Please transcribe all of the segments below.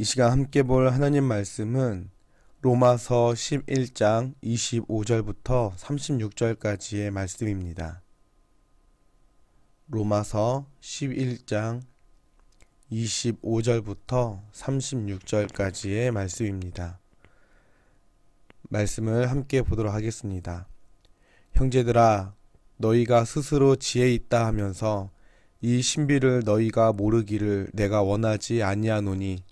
이 시간 함께 볼 하나님 말씀은 로마서 11장 25절부터 36절까지의 말씀입니다. 로마서 11장 25절부터 36절까지의 말씀입니다. 말씀을 함께 보도록 하겠습니다. 형제들아, 너희가 스스로 지혜 있다 하면서 이 신비를 너희가 모르기를 내가 원하지 아니하노니,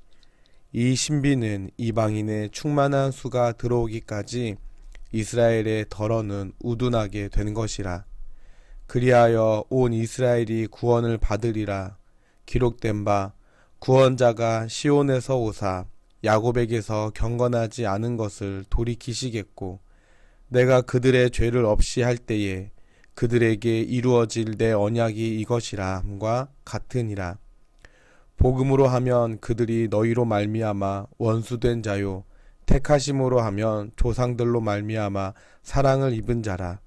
이 신비는 이방인의 충만한 수가 들어오기까지 이스라엘의 덜어는 우둔하게 된 것이라. 그리하여 온 이스라엘이 구원을 받으리라. 기록된 바 구원자가 시온에서 오사 야곱에게서 경건하지 않은 것을 돌이키시겠고, 내가 그들의 죄를 없이 할 때에 그들에게 이루어질 내 언약이 이것이라 함과 같으니라. 복음으로 하면 그들이 너희로 말미암아 원수된 자요, 택하심으로 하면 조상들로 말미암아 사랑을 입은 자라.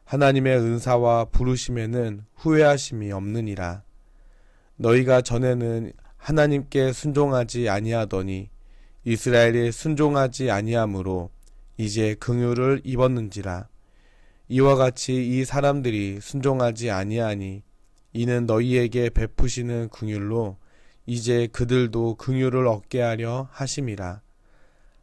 하나님의 은사와 부르심에는 후회하심이 없느니라. 너희가 전에는 하나님께 순종하지 아니하더니 이스라엘에 순종하지 아니하므로 이제 긍휼을 입었는지라. 이와 같이 이 사람들이 순종하지 아니하니 이는 너희에게 베푸시는 긍휼로 이제 그들도 긍휼을 얻게 하려 하심이라.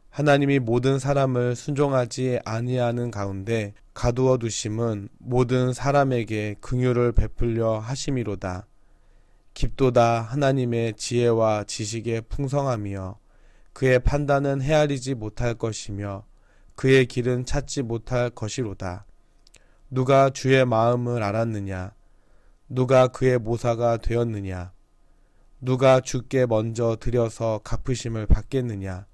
하나님이 모든 사람을 순종하지 아니하는 가운데 가두어 두심은 모든 사람에게 긍휼을 베풀려 하심이로다. 깊도다 하나님의 지혜와 지식의 풍성함이여, 그의 판단은 헤아리지 못할 것이며 그의 길은 찾지 못할 것이로다. 누가 주의 마음을 알았느냐? 누가 그의 모사가 되었느냐? 누가 주께 먼저 드려서 갚으심을 받겠느냐?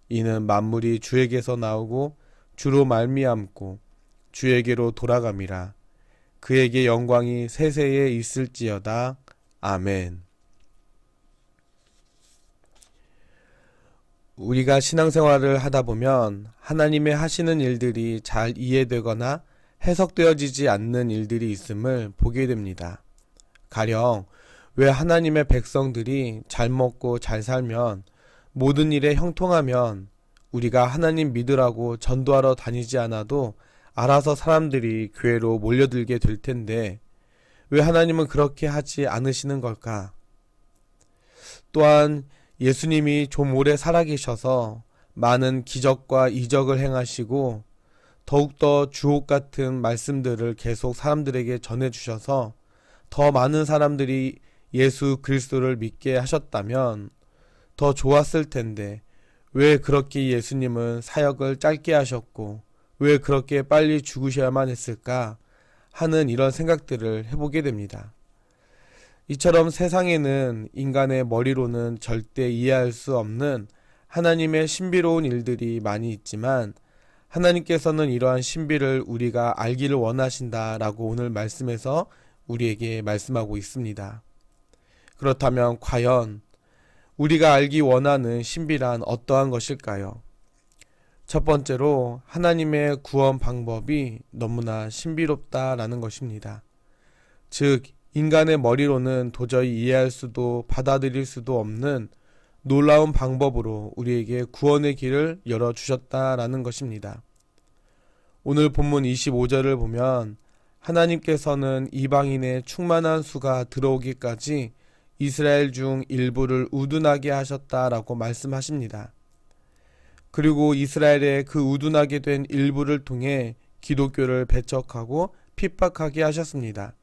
이는 만물이 주에게서 나오고 주로 말미암고 주에게로 돌아감이라. 그에게 영광이 세세에 있을지어다. 아멘. 우리가 신앙생활을 하다 보면 하나님의 하시는 일들이 잘 이해되거나 해석되어지지 않는 일들이 있음을 보게 됩니다. 가령 왜 하나님의 백성들이 잘 먹고 잘 살면, 모든 일에 형통하면 우리가 하나님 믿으라고 전도하러 다니지 않아도 알아서 사람들이 교회로 몰려들게 될 텐데 왜 하나님은 그렇게 하지 않으시는 걸까? 또한 예수님이 좀 오래 살아계셔서 많은 기적과 이적을 행하시고 더욱더 주옥 같은 말씀들을 계속 사람들에게 전해주셔서 더 많은 사람들이 예수 그리스도를 믿게 하셨다면 더 좋았을 텐데 왜 그렇게 예수님은 사역을 짧게 하셨고 왜 그렇게 빨리 죽으셔야만 했을까 하는 이런 생각들을 해보게 됩니다. 이처럼 세상에는 인간의 머리로는 절대 이해할 수 없는 하나님의 신비로운 일들이 많이 있지만, 하나님께서는 이러한 신비를 우리가 알기를 원하신다라고 오늘 말씀에서 우리에게 말씀하고 있습니다. 그렇다면 과연 우리가 알기 원하는 신비란 어떠한 것일까요? 첫 번째로 하나님의 구원 방법이 너무나 신비롭다라는 것입니다. 즉, 인간의 머리로는 도저히 이해할 수도 받아들일 수도 없는 놀라운 방법으로 우리에게 구원의 길을 열어주셨다라는 것입니다. 오늘 본문 25절을 보면 하나님께서는 이방인의 충만한 수가 들어오기까지 이스라엘 중 일부를 우둔하게 하셨다라고 말씀하십니다. 그리고 이스라엘의 그 우둔하게 된 일부를 통해 기독교를 배척하고 핍박하게 하셨습니다.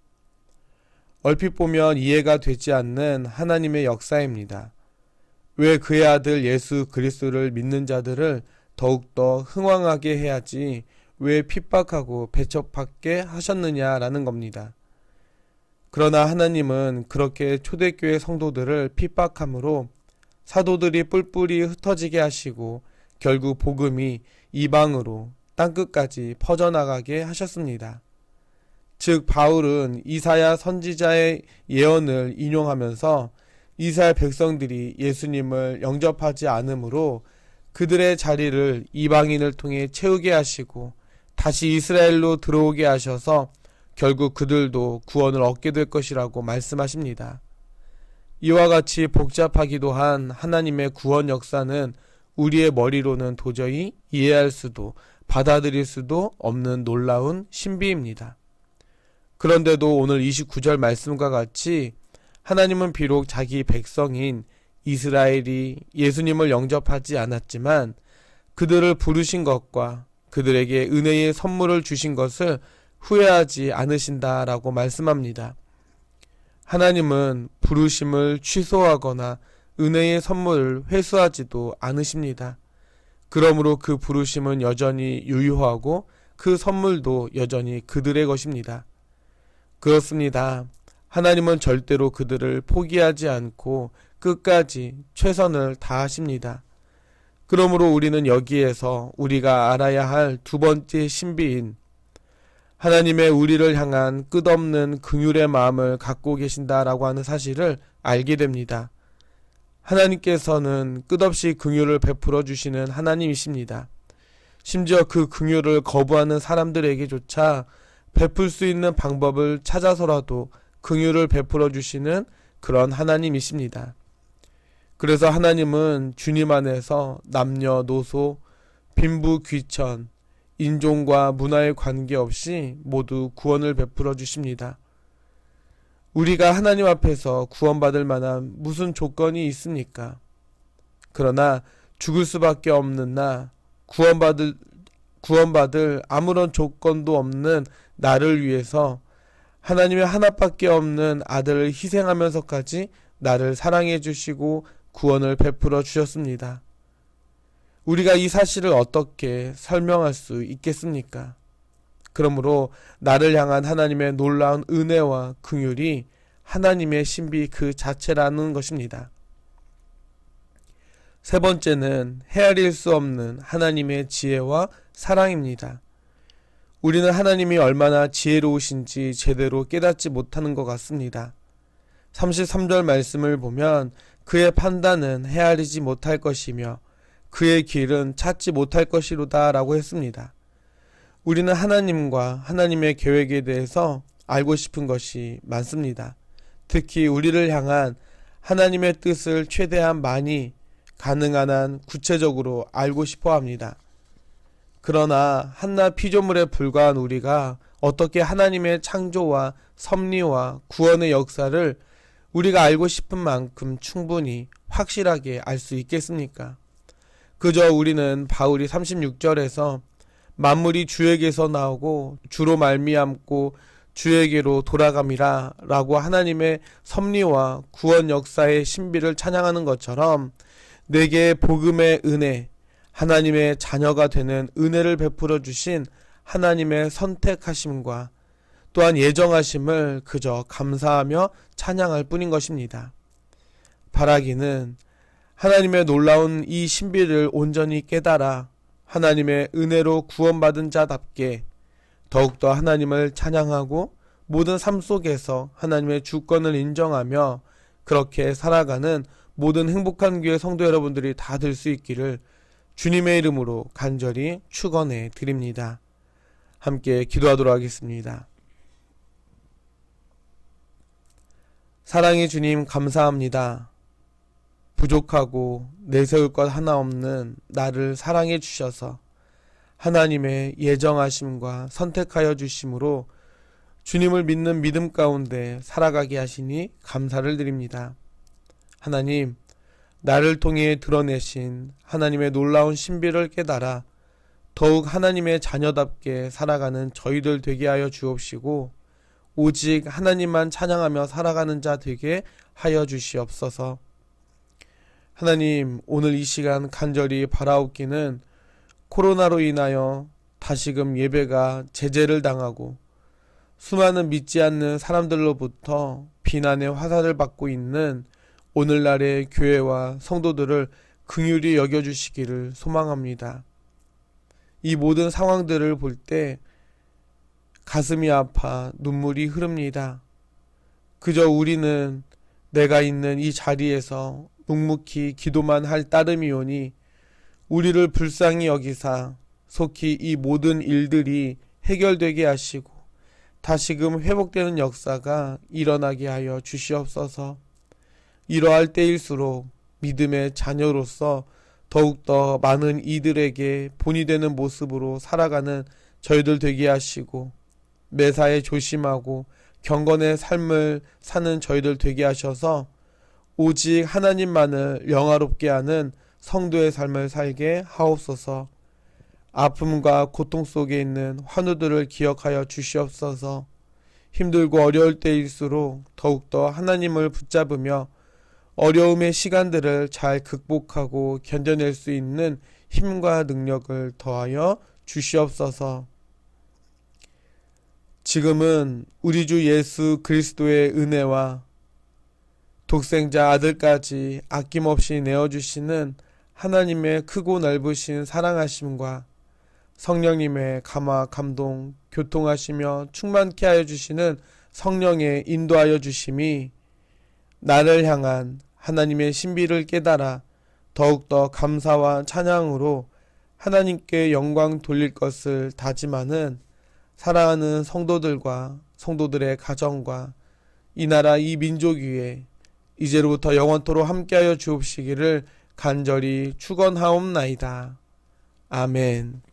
얼핏 보면 이해가 되지 않는 하나님의 역사입니다. 왜 그의 아들 예수 그리스도를 믿는 자들을 더욱더 흥왕하게 해야지 왜 핍박하고 배척받게 하셨느냐라는 겁니다. 그러나 하나님은 그렇게 초대교회 성도들을 핍박함으로 사도들이 뿔뿔이 흩어지게 하시고 결국 복음이 이방으로 땅끝까지 퍼져나가게 하셨습니다. 즉, 바울은 이사야 선지자의 예언을 인용하면서 이스라엘 백성들이 예수님을 영접하지 않으므로 그들의 자리를 이방인을 통해 채우게 하시고 다시 이스라엘로 들어오게 하셔서 결국 그들도 구원을 얻게 될 것이라고 말씀하십니다. 이와 같이 복잡하기도 한 하나님의 구원 역사는 우리의 머리로는 도저히 이해할 수도 받아들일 수도 없는 놀라운 신비입니다. 그런데도 오늘 29절 말씀과 같이 하나님은 비록 자기 백성인 이스라엘이 예수님을 영접하지 않았지만 그들을 부르신 것과 그들에게 은혜의 선물을 주신 것을 후회하지 않으신다라고 말씀합니다. 하나님은 부르심을 취소하거나 은혜의 선물을 회수하지도 않으십니다. 그러므로 그 부르심은 여전히 유효하고 그 선물도 여전히 그들의 것입니다. 그렇습니다. 하나님은 절대로 그들을 포기하지 않고 끝까지 최선을 다하십니다. 그러므로 우리는 여기에서 우리가 알아야 할 두 번째 신비인 하나님의 우리를 향한 끝없는 긍휼의 마음을 갖고 계신다라고 하는 사실을 알게 됩니다. 하나님께서는 끝없이 긍휼을 베풀어 주시는 하나님이십니다. 심지어 그 긍휼을 거부하는 사람들에게조차 베풀 수 있는 방법을 찾아서라도 긍휼을 베풀어 주시는 그런 하나님이십니다. 그래서 하나님은 주님 안에서 남녀노소, 빈부 귀천, 인종과 문화에 관계없이 모두 구원을 베풀어 주십니다. 우리가 하나님 앞에서 구원받을 만한 무슨 조건이 있습니까? 그러나 죽을 수밖에 없는 나, 구원받을 아무런 조건도 없는 나를 위해서 하나님의 하나밖에 없는 아들을 희생하면서까지 나를 사랑해 주시고 구원을 베풀어 주셨습니다. 우리가 이 사실을 어떻게 설명할 수 있겠습니까? 그러므로 나를 향한 하나님의 놀라운 은혜와 긍휼이 하나님의 신비 그 자체라는 것입니다. 세 번째는 헤아릴 수 없는 하나님의 지혜와 사랑입니다. 우리는 하나님이 얼마나 지혜로우신지 제대로 깨닫지 못하는 것 같습니다. 33절 말씀을 보면 그의 판단은 헤아리지 못할 것이며 그의 길은 찾지 못할 것이로다 라고 했습니다. 우리는 하나님과 하나님의 계획에 대해서 알고 싶은 것이 많습니다. 특히 우리를 향한 하나님의 뜻을 최대한 많이 가능한 한 구체적으로 알고 싶어 합니다. 그러나 한낱 피조물에 불과한 우리가 어떻게 하나님의 창조와 섭리와 구원의 역사를 우리가 알고 싶은 만큼 충분히 확실하게 알 수 있겠습니까? 그저 우리는 바울이 36절에서 만물이 주에게서 나오고 주로 말미암고 주에게로 돌아감이라 라고 하나님의 섭리와 구원 역사의 신비를 찬양하는 것처럼 내게 복음의 은혜, 하나님의 자녀가 되는 은혜를 베풀어 주신 하나님의 선택하심과 또한 예정하심을 그저 감사하며 찬양할 뿐인 것입니다. 바라기는 하나님의 놀라운 이 신비를 온전히 깨달아 하나님의 은혜로 구원받은 자답게 더욱더 하나님을 찬양하고 모든 삶 속에서 하나님의 주권을 인정하며 그렇게 살아가는 모든 행복한 교회 성도 여러분들이 다 될 수 있기를 주님의 이름으로 간절히 축원해 드립니다. 함께 기도하도록 하겠습니다. 사랑의 주님 감사합니다. 부족하고 내세울 것 하나 없는 나를 사랑해 주셔서 하나님의 예정하심과 선택하여 주심으로 주님을 믿는 믿음 가운데 살아가게 하시니 감사를 드립니다. 하나님, 나를 통해 드러내신 하나님의 놀라운 신비를 깨달아 더욱 하나님의 자녀답게 살아가는 저희들 되게 하여 주옵시고 오직 하나님만 찬양하며 살아가는 자 되게 하여 주시옵소서. 하나님, 오늘 이 시간 간절히 바라옵기는 코로나로 인하여 다시금 예배가 제재를 당하고 수많은 믿지 않는 사람들로부터 비난의 화살을 받고 있는 오늘날의 교회와 성도들을 긍휼히 여겨주시기를 소망합니다. 이 모든 상황들을 볼 때 가슴이 아파 눈물이 흐릅니다. 그저 우리는 내가 있는 이 자리에서 묵묵히 기도만 할 따름이오니 우리를 불쌍히 여기사 속히 이 모든 일들이 해결되게 하시고 다시금 회복되는 역사가 일어나게 하여 주시옵소서. 이러할 때일수록 믿음의 자녀로서 더욱더 많은 이들에게 본이 되는 모습으로 살아가는 저희들 되게 하시고, 매사에 조심하고 경건의 삶을 사는 저희들 되게 하셔서 오직 하나님만을 영화롭게 하는 성도의 삶을 살게 하옵소서. 아픔과 고통 속에 있는 환우들을 기억하여 주시옵소서. 힘들고 어려울 때일수록 더욱더 하나님을 붙잡으며 어려움의 시간들을 잘 극복하고 견뎌낼 수 있는 힘과 능력을 더하여 주시옵소서. 지금은 우리 주 예수 그리스도의 은혜와 독생자 아들까지 아낌없이 내어주시는 하나님의 크고 넓으신 사랑하심과 성령님의 감화 감동 교통하시며 충만케 하여 주시는 성령의 인도하여 주심이 나를 향한 하나님의 신비를 깨달아 더욱더 감사와 찬양으로 하나님께 영광 돌릴 것을 다짐하는 사랑하는 성도들과 성도들의 가정과 이 나라 이 민족 위에 이제로부터 영원토록 함께하여 주옵시기를 간절히 축원하옵나이다. 아멘.